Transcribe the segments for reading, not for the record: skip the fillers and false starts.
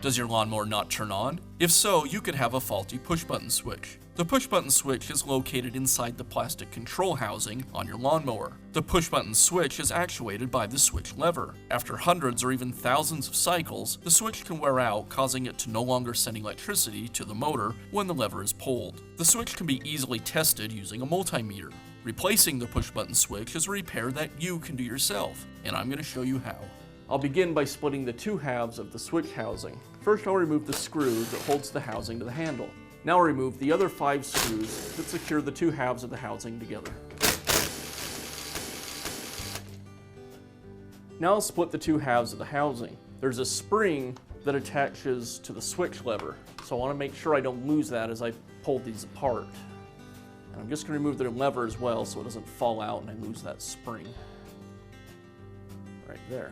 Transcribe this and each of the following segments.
Does your lawnmower not turn on? If so, you could have a faulty push-button switch. The push-button switch is located inside the plastic control housing on your lawnmower. The push-button switch is actuated by the switch lever. After hundreds or even thousands of cycles, the switch can wear out, causing it to no longer send electricity to the motor when the lever is pulled. The switch can be easily tested using a multimeter. Replacing the push-button switch is a repair that you can do yourself, and I'm going to show you how. I'll begin by splitting the two halves of the switch housing. First, I'll remove the screw that holds the housing to the handle. Now I'll remove the other 5 screws that secure the two halves of the housing together. Now I'll split the two halves of the housing. There's a spring that attaches to the switch lever, so I want to make sure I don't lose that as I pull these apart. And I'm just going to remove the lever as well so it doesn't fall out and I lose that spring. Right there.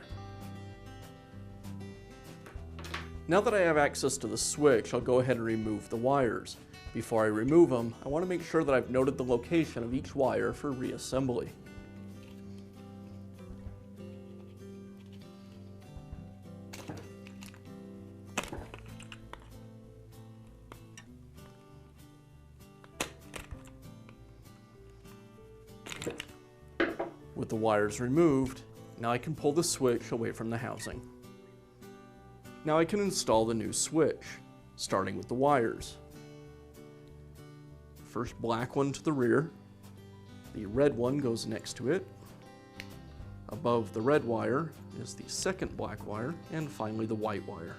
Now that I have access to the switch, I'll go ahead and remove the wires. Before I remove them, I want to make sure that I've noted the location of each wire for reassembly. With the wires removed, now I can pull the switch away from the housing. Now I can install the new switch, starting with the wires. First black one to the rear, the red one goes next to it. Above the red wire is the second black wire, and finally the white wire.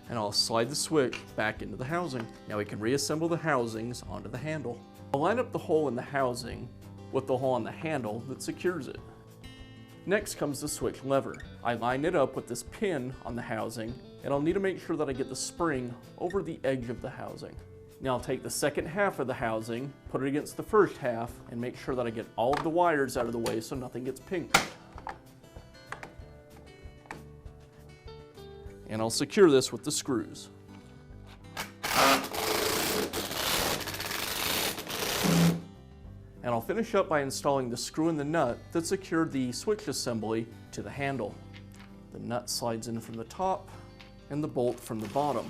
And I'll slide the switch back into the housing. Now we can reassemble the housings onto the handle. I'll line up the hole in the housing with the hole on the handle that secures it. Next comes the switch lever. I line it up with this pin on the housing, and I'll need to make sure that I get the spring over the edge of the housing. Now I'll take the second half of the housing, put it against the first half, and make sure that I get all of the wires out of the way so nothing gets pinched. And I'll secure this with the screws. And I'll finish up by installing the screw and the nut that secured the switch assembly to the handle. The nut slides in from the top and the bolt from the bottom.